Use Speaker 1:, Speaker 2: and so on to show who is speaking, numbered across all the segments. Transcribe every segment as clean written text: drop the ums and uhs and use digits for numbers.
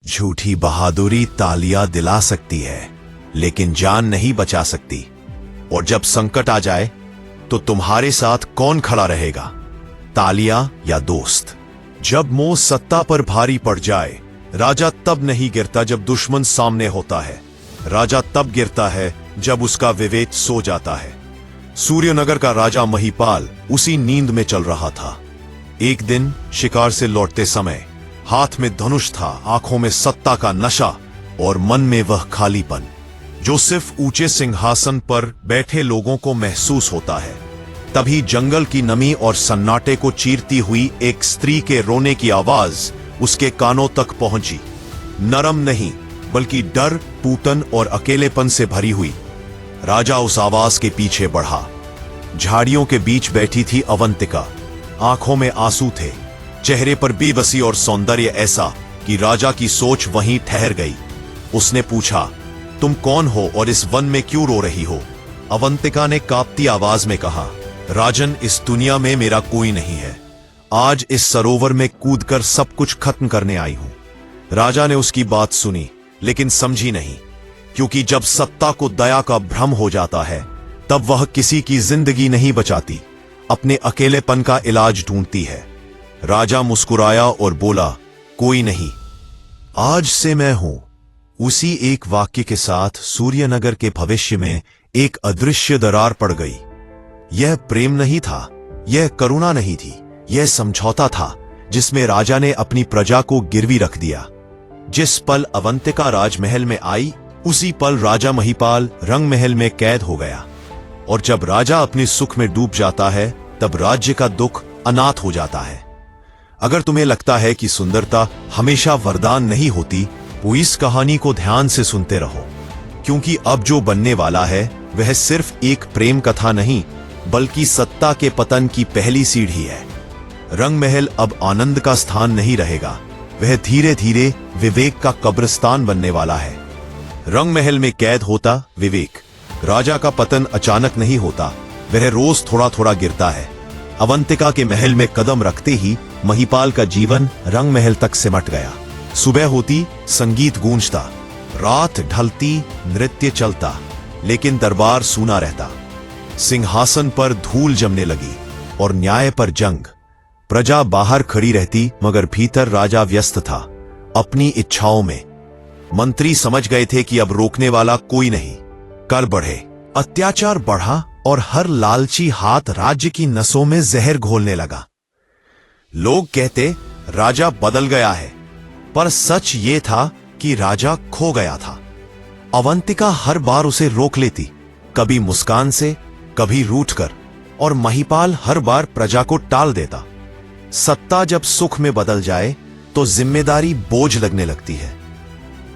Speaker 1: झूठी बहादुरी तालियां दिला सकती है, लेकिन जान नहीं बचा सकती। और जब संकट आ जाए तो तुम्हारे साथ कौन खड़ा रहेगा, तालियां या दोस्त? जब मोह सत्ता पर भारी पड़ जाए, राजा तब नहीं गिरता जब दुश्मन सामने होता है। राजा तब गिरता है जब उसका विवेक सो जाता है। सूर्यनगर का राजा महिपाल उसी नींद में चल रहा था। एक दिन शिकार से लौटते समय हाथ में धनुष था, आंखों में सत्ता का नशा और मन में वह खालीपन जो सिर्फ ऊंचे सिंहासन पर बैठे लोगों को महसूस होता है। तभी जंगल की नमी और सन्नाटे को चीरती हुई एक स्त्री के रोने की आवाज उसके कानों तक पहुंची। नरम नहीं, बल्कि डर, पूतन और अकेलेपन से भरी हुई। राजा उस आवाज के पीछे बढ़ा। झाड़ियों के बीच बैठी थी अवंतिका। आंखों में आंसू थे, चेहरे पर बेबसी और सौंदर्य ऐसा कि राजा की सोच वहीं ठहर गई। उसने पूछा, तुम कौन हो और इस वन में क्यों रो रही हो? अवंतिका ने कांपती आवाज में कहा, राजन, इस दुनिया में मेरा कोई नहीं है। आज इस सरोवर में कूदकर सब कुछ खत्म करने आई हूं। राजा ने उसकी बात सुनी, लेकिन समझी नहीं, क्योंकि जब सत्ता को दया का भ्रम हो जाता है, तब वह किसी की जिंदगी नहीं बचाती, अपने अकेलेपन का इलाज ढूंढती है। राजा मुस्कुराया और बोला, कोई नहीं, आज से मैं हूं। उसी एक वाक्य के साथ सूर्यनगर के भविष्य में एक अदृश्य दरार पड़ गई। यह प्रेम नहीं था, यह करुणा नहीं थी, यह समझौता था जिसमें राजा ने अपनी प्रजा को गिरवी रख दिया। जिस पल अवंतिका राजमहल में आई, उसी पल राजा महिपाल रंग महल में कैद हो गया। और जब राजा अपने सुख में डूब जाता है, तब राज्य का दुख अनाथ हो जाता है। अगर तुम्हें लगता है कि सुंदरता हमेशा वरदान नहीं होती, तो इस कहानी को ध्यान से सुनते रहो, क्योंकि अब जो बनने वाला है वह सिर्फ एक प्रेम कथा नहीं, बल्कि सत्ता के पतन की पहली सीढ़ी है। रंग महल अब आनंद का स्थान नहीं रहेगा, वह धीरे धीरे विवेक का कब्रिस्तान बनने वाला है। रंग महल में कैद होता विवेक। राजा का पतन अचानक नहीं होता, वह रोज थोड़ा थोड़ा गिरता है। अवंतिका के महल में कदम रखते ही महिपाल का जीवन रंग महल तक सिमट गया। सुबह होती, संगीत गूंजता, रात ढलती, नृत्य चलता, लेकिन दरबार सूना रहता। सिंहासन पर धूल जमने लगी और न्याय पर जंग। प्रजा बाहर खड़ी रहती, मगर भीतर राजा व्यस्त था अपनी इच्छाओं में। मंत्री समझ गए थे कि अब रोकने वाला कोई नहीं। कर बढ़े, अत्याचार बढ़ा और हर लालची हाथ राज्य की नसों में जहर घोलने लगा। लोग कहते राजा बदल गया है, पर सच ये था कि राजा खो गया था। अवंतिका हर बार उसे रोक लेती, कभी मुस्कान से, कभी रूठकर, और महिपाल हर बार प्रजा को टाल देता। सत्ता जब सुख में बदल जाए तो जिम्मेदारी बोझ लगने लगती है।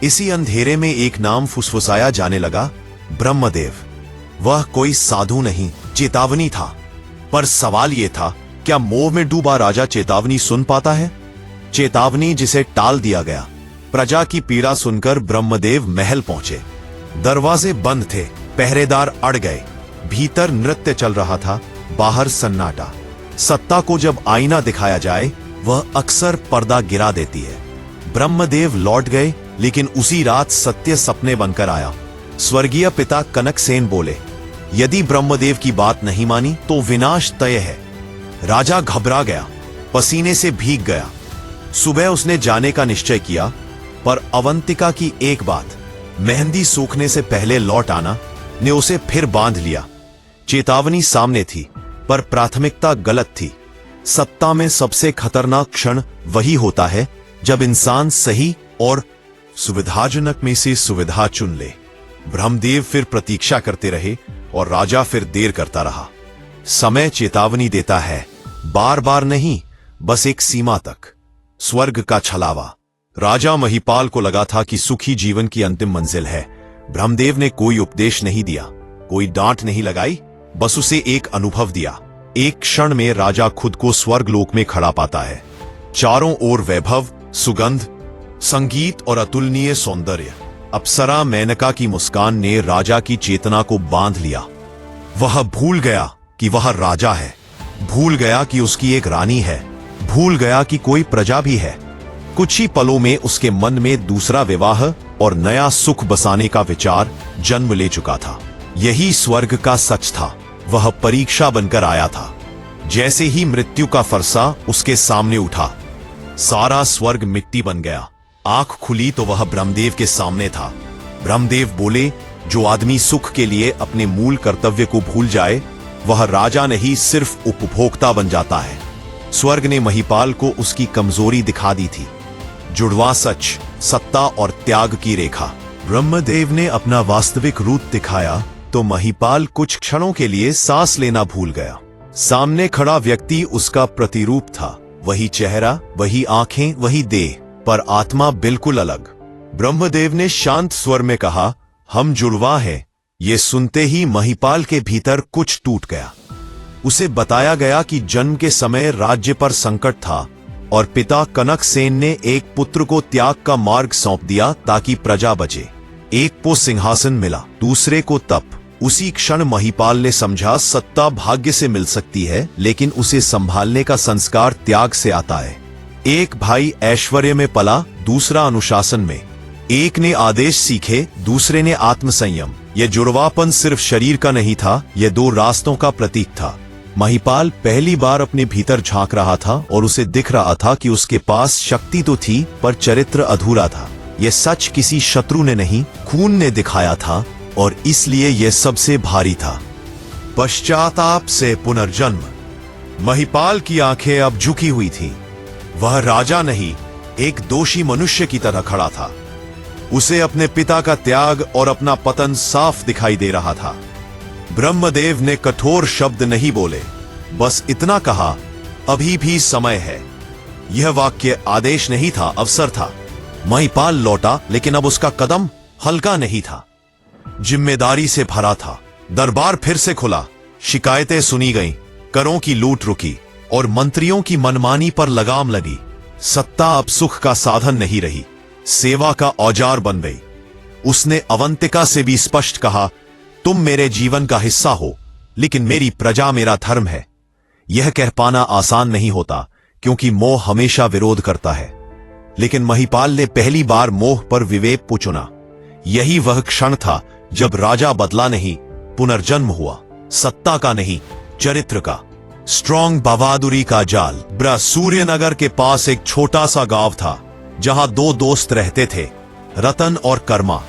Speaker 1: इसी अंधेरे में एक नाम फुसफुसाया जाने लगा, ब्रह्मदेव। वह कोई साधु नहीं, चेतावनी था। पर सवाल यह था, क्या मोह में डूबा राजा चेतावनी सुन पाता है? चेतावनी जिसे टाल दिया गया। प्रजा की पीड़ा सुनकर ब्रह्मदेव महल पहुंचे। दरवाजे बंद थे, पहरेदार अड़ गए। भीतर नृत्य चल रहा था, बाहर सन्नाटा। सत्ता को जब आईना दिखाया जाए, वह अक्सर पर्दा गिरा देती है। ब्रह्मदेव लौट गए, लेकिन उसी रात सत्य सपने बनकर आया। स्वर्गीय पिता कनकसेन बोले, यदि ब्रह्मदेव की बात नहीं मानी तो विनाश तय है। राजा घबरा गया, पसीने से भीग गया। सुबह उसने जाने का निश्चय किया, पर अवंतिका की एक बात, मेहंदी सूखने से पहले लौट आना, ने उसे फिर बांध लिया। चेतावनी सामने थी, पर प्राथमिकता गलत थी। सत्ता में सबसे खतरनाक क्षण वही होता है जब इंसान सही और सुविधाजनक में से सुविधा चुन ले। ब्रह्मदेव फिर प्रतीक्षा करते रहे और राजा फिर देर करता रहा। समय चेतावनी देता है, बार बार नहीं, बस एक सीमा तक। स्वर्ग का छलावा। राजा महिपाल को लगा था कि सुखी जीवन की अंतिम मंजिल है। ब्रह्मदेव ने कोई उपदेश नहीं दिया, कोई डांट नहीं लगाई, बस उसे एक अनुभव दिया। एक क्षण में राजा खुद को स्वर्गलोक में खड़ा पाता है। चारों ओर वैभव, सुगंध, संगीत और अतुलनीय सौंदर्य। अप्सरा मेनका की मुस्कान ने राजा की चेतना को बांध लिया। वह भूल गया कि वह राजा है, भूल गया कि उसकी एक रानी है, भूल गया कि कोई प्रजा भी है। कुछ ही पलों में उसके मन में दूसरा विवाह और नया सुख बसाने का विचार जन्म ले चुका था। यही स्वर्ग का सच था। वह परीक्षा बनकर आया था। जैसे ही मृत्यु का फरसा उसके सामने उठा, सारा स्वर्ग मिट्टी बन गया। आंख खुली तो वह ब्रह्मदेव के सामने था। ब्रह्मदेव बोले, जो आदमी सुख के लिए अपने मूल कर्तव्य को भूल जाए, वह राजा नहीं सिर्फ उपभोक्ता बन जाता है। स्वर्ग ने महिपाल को उसकी कमजोरी दिखा दी थी। जुड़वा सच, सत्ता और त्याग की रेखा। ब्रह्मदेव ने अपना वास्तविक रूप दिखाया तो महिपाल कुछ क्षणों के लिए सांस लेना भूल गया। सामने खड़ा व्यक्ति उसका प्रतिरूप था। वही चेहरा, वही आंखें, वही देह, पर आत्मा बिल्कुल अलग। ब्रह्मदेव ने शांत स्वर में कहा, हम जुड़वा हैं। ये सुनते ही महिपाल के भीतर कुछ टूट गया। उसे बताया गया कि जन्म के समय राज्य पर संकट था और पिता कनक सेन ने एक पुत्र को त्याग का मार्ग सौंप दिया ताकि प्रजा बचे। एक को सिंहासन मिला, दूसरे को तप। उसी क्षण महिपाल ने समझा, सत्ता भाग्य से मिल सकती है, लेकिन उसे संभालने का संस्कार त्याग से आता है। एक भाई ऐश्वर्य में पला, दूसरा अनुशासन में। एक ने आदेश सीखे, दूसरे ने आत्मसंयम। यह जुड़वापन सिर्फ शरीर का नहीं था, यह दो रास्तों का प्रतीक था। महिपाल पहली बार अपने भीतर झांक रहा था और उसे दिख रहा था कि उसके पास शक्ति तो थी, पर चरित्र अधूरा था। यह सच किसी शत्रु ने नहीं, खून ने दिखाया था, और इसलिए यह सबसे भारी था। पश्चाताप से पुनर्जन्म। महिपाल की आंखें अब झुकी हुई थीं। वह राजा नहीं, एक दोषी मनुष्य की तरह खड़ा था। उसे अपने पिता का त्याग और अपना पतन साफ दिखाई दे रहा था। ब्रह्मदेव ने कठोर शब्द नहीं बोले, बस इतना कहा, अभी भी समय है। यह वाक्य आदेश नहीं था, अवसर था। महिपाल लौटा, लेकिन अब उसका कदम हल्का नहीं था, जिम्मेदारी से भरा था। दरबार फिर से खुला, शिकायतें सुनी गईं, करों की लूट रुकी और मंत्रियों की मनमानी पर लगाम लगी। सत्ता अब सुख का साधन नहीं रही, सेवा का औजार बन गई। उसने अवंतिका से भी स्पष्ट कहा, तुम मेरे जीवन का हिस्सा हो, लेकिन मेरी प्रजा मेरा धर्म है। यह कह पाना आसान नहीं होता, क्योंकि मोह हमेशा विरोध करता है। लेकिन महिपाल ने पहली बार मोह पर विवेक को चुना। यही वह क्षण था जब राजा बदला नहीं, पुनर्जन्म हुआ। सत्ता का नहीं, चरित्र का। स्ट्रॉन्ग बहादुरी का जाल। सूर्यनगर के पास एक छोटा सा गांव था, जहां दो दोस्त रहते थे, रतन और कर्मा।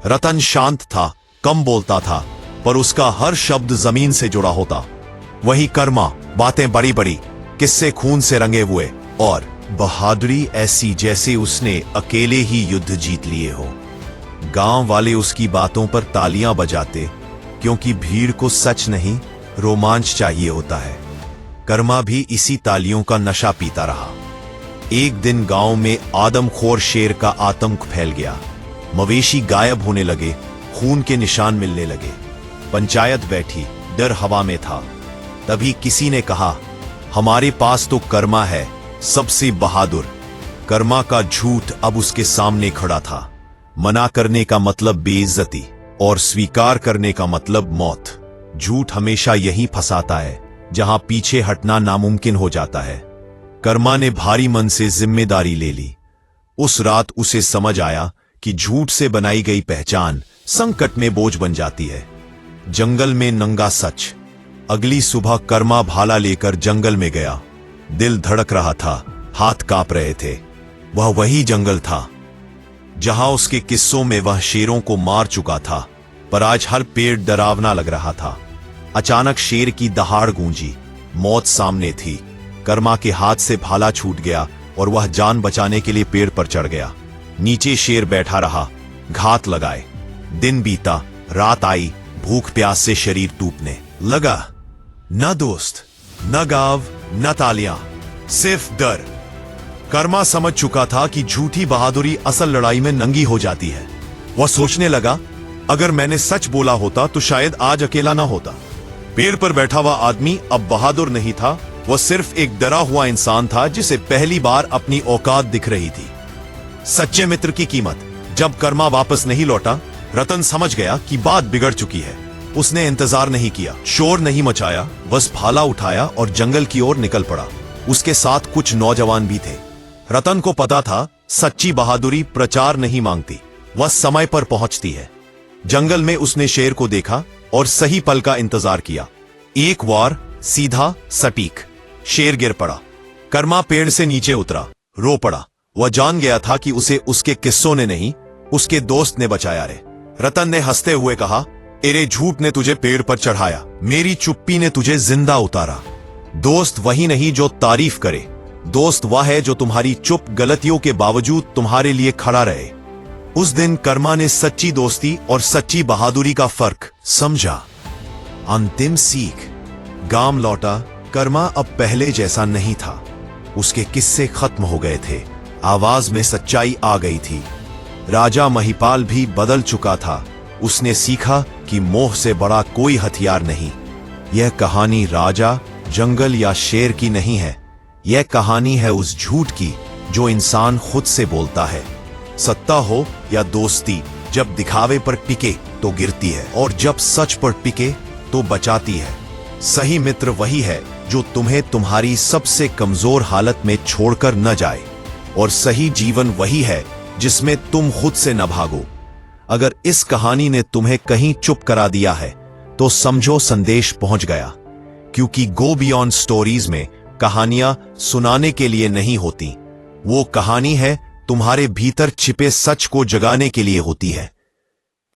Speaker 1: रतन शांत था, कम बोलता था, पर उसका हर शब्द जमीन से जुड़ा होता। वही कर्मा, बातें बड़ी बड़ी, किस्से खून से रंगे हुए, और बहादुरी ऐसी जैसे उसने अकेले ही युद्ध जीत लिए हो। गांव वाले उसकी बातों पर तालियां बजाते, क्योंकि भीड़ को सच नहीं, रोमांच चाहिए होता है। कर्मा भी इसी तालियों का नशा पीता रहा। एक दिन गांव में आदमखोर शेर का आतंक फैल गया। मवेशी गायब होने लगे, खून के निशान मिलने लगे। पंचायत बैठी, डर हवा में था। तभी किसी ने कहा, हमारे पास तो कर्मा है, सबसे बहादुर। कर्मा का झूठ अब उसके सामने खड़ा था। मना करने का मतलब बेइज्जती, और स्वीकार करने का मतलब मौत। झूठ हमेशा यहीं फंसाता है, जहां पीछे हटना नामुमकिन हो जाता है। कर्मा ने भारी मन से जिम्मेदारी ले ली। उस रात उसे समझ आया कि झूठ से बनाई गई पहचान संकट में बोझ बन जाती है। जंगल में नंगा सच। अगली सुबह कर्मा भाला लेकर जंगल में गया। दिल धड़क रहा था, हाथ कांप रहे थे। वह वही जंगल था जहां उसके किस्सों में वह शेरों को मार चुका था, पर आज हर पेड़ डरावना लग रहा था। अचानक शेर की दहाड़ गूंजी। मौत सामने थी। कर्मा के हाथ से भाला छूट गया और वह जान बचाने के लिए पेड़ पर चढ़ गया। नीचे शेर बैठा रहा, घात लगाए। दिन बीता, रात आई, भूख प्यास से शरीर टूटने लगा। न दोस्त, न गांव, न तालियां, सिर्फ डर। कर्मा समझ चुका था कि झूठी बहादुरी असल लड़ाई में नंगी हो जाती है। वह सोचने लगा, अगर मैंने सच बोला होता तो शायद आज अकेला ना होता। पेड़ पर बैठा हुआ आदमी अब बहादुर नहीं था, वह सिर्फ एक डरा हुआ इंसान था जिसे पहली बार अपनी औकात दिख रही थी। सच्चे मित्र की कीमत। जब कर्मा वापस नहीं लौटा, रतन समझ गया कि बात बिगड़ चुकी है। उसने इंतजार नहीं किया, शोर नहीं मचाया, बस भाला उठाया और जंगल की ओर निकल पड़ा। उसके साथ कुछ नौजवान भी थे। रतन को पता था सच्ची बहादुरी प्रचार नहीं मांगती, वह समय पर पहुंचती है। जंगल में उसने शेर को देखा और सही पल का इंतजार किया। एक वार, सीधा सटीक। शेर गिर पड़ा। कर्मा पेड़ से नीचे उतरा, रो पड़ा। वह जान गया था कि उसे उसके किस्सों ने नहीं, उसके दोस्त ने बचाया रे। रतन ने हंसते हुए कहा, तेरे झूठ ने तुझे पेड़ पर चढ़ाया, मेरी चुप्पी ने तुझे जिंदा उतारा। दोस्त वही नहीं जो तारीफ करे, दोस्त वह है जो तुम्हारी चुप गलतियों के बावजूद तुम्हारे लिए खड़ा रहे। उस दिन कर्मा ने सच्ची दोस्ती और सच्ची बहादुरी का फर्क समझा। अंतिम सीख। गांव लौटा। कर्मा अब पहले जैसा नहीं था। उसके किस्से खत्म हो गए थे, आवाज में सच्चाई आ गई थी। राजा महिपाल भी बदल चुका था। उसने सीखा कि मोह से बड़ा कोई हथियार नहीं। यह कहानी राजा, जंगल या शेर की नहीं है। यह कहानी है उस झूठ की जो इंसान खुद से बोलता है। सत्ता हो या दोस्ती, जब दिखावे पर टिके तो गिरती है, और जब सच पर टिके तो बचाती है। सही मित्र वही है जो तुम्हें तुम्हारी सबसे कमजोर हालत में छोड़कर न जाए, और सही जीवन वही है जिसमें तुम खुद से न भागो। अगर इस कहानी ने तुम्हें कहीं चुप करा दिया है तो समझो संदेश पहुंच गया, क्योंकि गो बियॉन्ड स्टोरीज में कहानियां सुनाने के लिए नहीं होती, वो कहानी है तुम्हारे भीतर छिपे सच को जगाने के लिए होती है।